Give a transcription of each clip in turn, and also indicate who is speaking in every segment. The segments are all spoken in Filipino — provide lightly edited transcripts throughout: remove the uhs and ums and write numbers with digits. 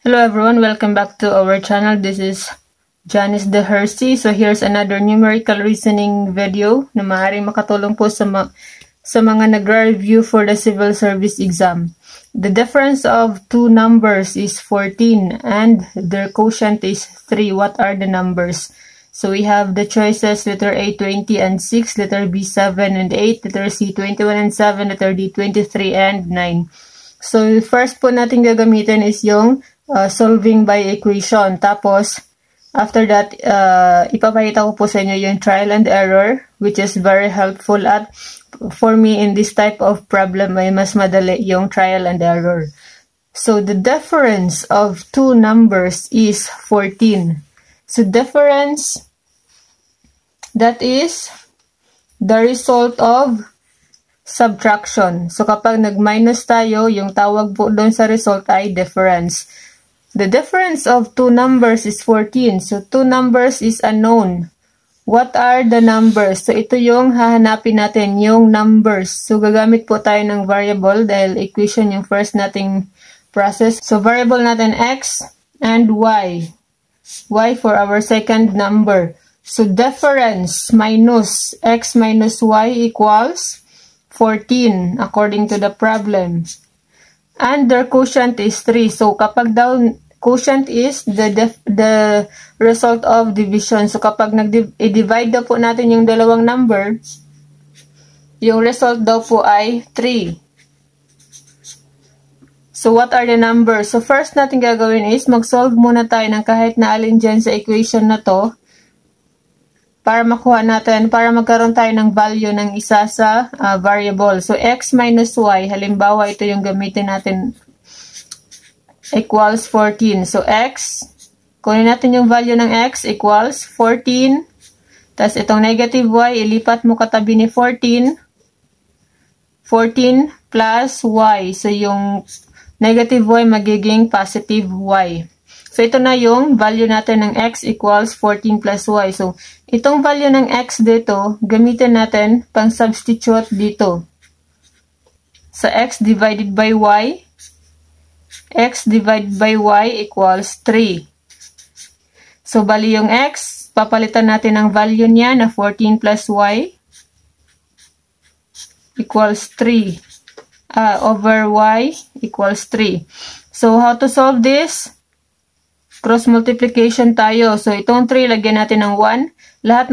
Speaker 1: Hello everyone, welcome back to our channel. This is Janice De Hersey. So here's another numerical reasoning video na maaaring makatulong po sa mga nag-review for the civil service exam. The difference of two numbers is 14 and their quotient is 3. What are the numbers? So we have the choices: letter A 20 and 6, letter B 7 and 8, letter C 21 and 7, letter D 23 and 9. So first po natin gagamitin is yung solving by equation. Tapos, after that, ipapakita ko po sa inyo yung trial and error, which is very helpful at for me in this type of problem ay mas madali yung trial and error. So, the difference of two numbers is 14. So, difference, that is the result of subtraction. So, kapag nag-minus tayo, yung tawag po doon sa result ay difference. The difference of two numbers is 14. So, two numbers is unknown. What are the numbers? So, ito yung hahanapin natin, yung numbers. So, gagamit po tayo ng variable dahil equation yung first nating process. So, variable natin x and y. Y for our second number. So, difference minus x minus y equals 14 according to the problem. And their quotient is 3. So, kapag daw quotient is the result of division. So, kapag i-divide daw po natin yung dalawang number, yung result daw po ay 3. So, what are the numbers? So, first natin gagawin is mag-solve muna tayo ng kahit na alin dyan sa equation na to para makuha natin, para magkaroon tayo ng value ng isa sa variable. So, x minus y, halimbawa ito yung gamitin natin, equals 14. So, x, kunin natin yung value ng x, equals 14. Tapos, itong negative y, ilipat mo katabi ni 14. 14 plus y. So, yung negative y magiging positive y. So, ito na yung value natin ng x equals 14 plus y. So, itong value ng x dito, gamitin natin pang substitute dito. Sa x divided by y, x divided by y equals 3. So, bali yung x, papalitan natin ang value niya na 14 plus y equals 3. Over y equals 3. So, how to solve this? Cross multiplication tayo. So, itong 3, lagyan natin ng 1. Lahat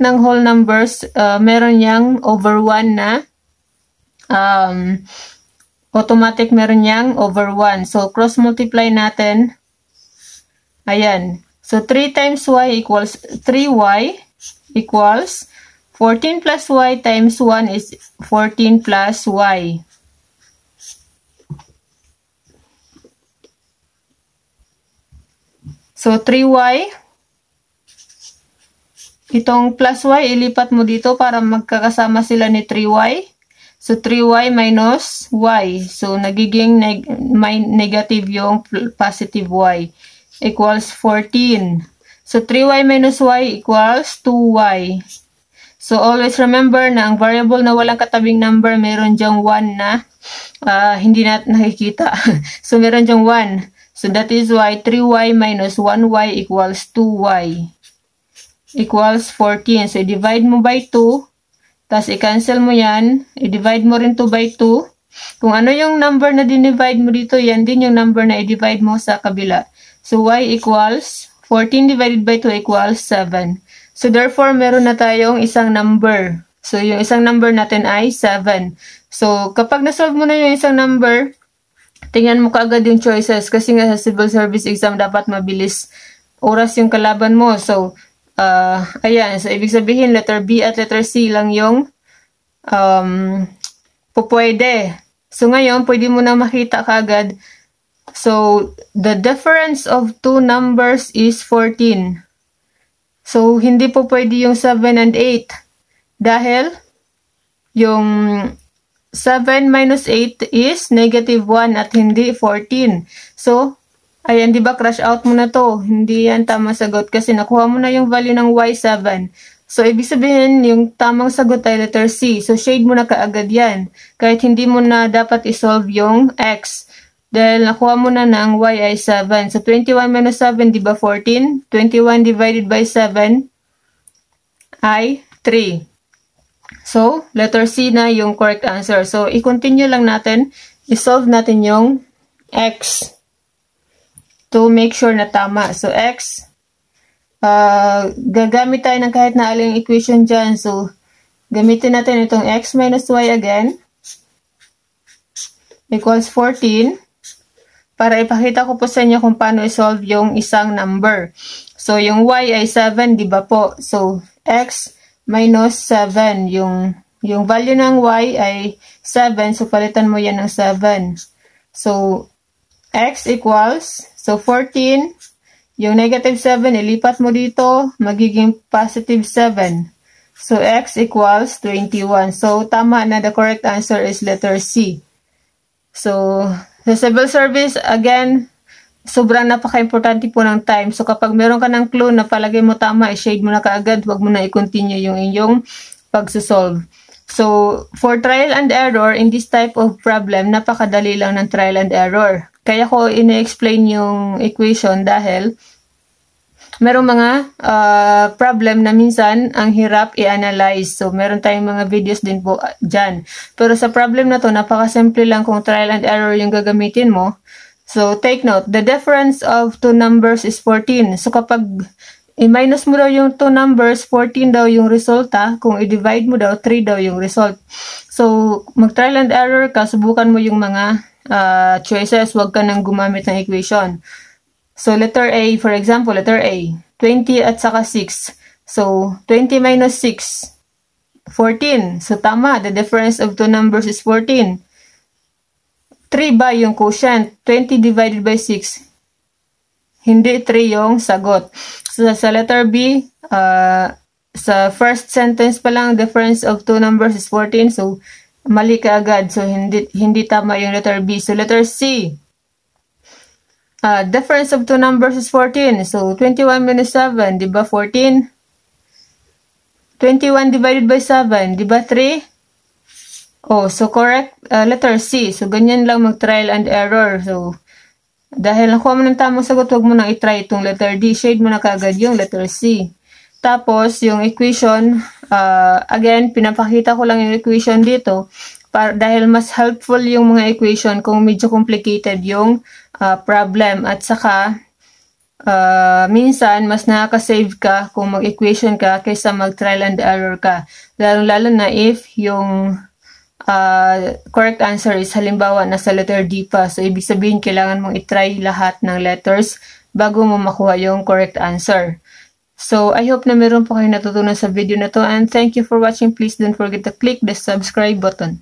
Speaker 1: ng whole numbers, meron yang over 1 na automatic meron yang over 1. So, cross multiply natin. Ayan. So, 3 times y equals 3y equals 14 plus y times 1 is 14 plus y. So, 3y. Itong plus y, ilipat mo dito para magkakasama sila ni 3y. So, 3y minus y. So, nagiging negative yung positive y. Equals 14. So, 3y minus y equals 2y. So, always remember na ang variable na walang katabing number, meron dyang 1 na hindi natin nakikita. So, meron dyang 1. So, that is why 3y minus 1y equals 2y. Equals 14. So, i-divide mo by 2. Tapos, i-cancel mo yan. I-divide mo rin 2 by 2. Kung ano yung number na dinivide mo dito, yan din yung number na i-divide mo sa kabila. So, y equals 14 divided by 2 equals 7. So, therefore, meron na tayong isang number. So, yung isang number natin ay 7. So, kapag na-solve mo na yung isang number, tingnan mo kaagad yung choices kasi nga sa civil service exam dapat mabilis oras yung kalaban mo. So, ayan. So, ibig sabihin, letter B at letter C lang yung pupwede. So, ngayon, pwede mo na makita kaagad. So, the difference of two numbers is 14. So, hindi po pwede yung 7 and 8. Dahil, yung 7 minus 8 is negative 1 at hindi 14. So, ayan, di ba, crush out mo na to. Hindi yan tamang sagot kasi nakuha mo na yung value ng y7. So, ibig sabihin, yung tamang sagot ay letter C. So, shade mo na kaagad yan. Kahit hindi mo na dapat isolve yung x. Dahil nakuha mo na ng y ay 7. So, 21 minus 7, di ba 14? 21 divided by 7 ay 3. So, letter C na yung correct answer. So, i-continue lang natin. I-solve natin yung x to make sure na tama. So, x, gagamit tayo ng kahit na aling equation dyan. So, gamitin natin itong x minus y again equals 14 para ipakita ko po sa inyo kung paano i-solve yung isang number. So, yung y ay 7, di ba po? So, x minus 7. Yung value ng y ay 7. So, palitan mo yan ng 7. So, x equals, so 14, yung negative 7, ilipat mo dito, magiging positive 7. So, x equals 21. So, tama na, the correct answer is letter C. So, sa civil service, again, sobrang napaka-importante po ng time. So, kapag meron ka ng clue na palagay mo tama, i-shade mo na kaagad, wag mo na i-continue yung inyong pagsusolve. So, for trial and error, in this type of problem, napakadali lang ng trial and error. Kaya ko ina-explain yung equation dahil merong mga problem na minsan ang hirap i-analyze. So, meron tayong mga videos din po dyan. Pero sa problem na to, napakasimple lang kung trial and error yung gagamitin mo. So, take note, the difference of two numbers is 14. So, kapag i-minus mo daw yung two numbers, 14 daw yung resulta. Kung i-divide mo daw, 3 daw yung result. So, mag-trial and error ka, subukan mo yung mga choices. Huwag ka nang gumamit ng equation. So, letter A, for example, letter A, 20 at saka 6. So, 20 minus 6, 14. So, tama. The difference of two numbers is 14. 3 ba yung quotient? 20 divided by 6. Hindi 3 yung sagot. So, sa letter B, sa first sentence pa lang, difference of two numbers is 14. So, mali ka agad. So, hindi tama yung letter B. So, letter C, difference of two numbers is 14. So, 21 minus 7, di ba 14? 21 divided by 7, di ba 3? Oh, so correct, letter C. So, ganyan lang mag-trial and error. So, dahil nakuha mo ng tamang sagot, huwag mo nang i-try itong letter D. Shade mo na kagad yung letter C. Tapos, yung equation, again, pinapakita ko lang yung equation dito dahil mas helpful yung mga equation kung medyo complicated yung problem. At saka, minsan, mas nakaka-save ka kung mag-equation ka kaysa mag-trial and error ka. Lalo na if yung correct answer is halimbawa nasa letter D pa. So, ibig sabihin, kailangan mong i-try lahat ng letters bago mo makuha yung correct answer. So, I hope na meron po kayo natutunan sa video na to, and thank you for watching. Please don't forget to click the subscribe button.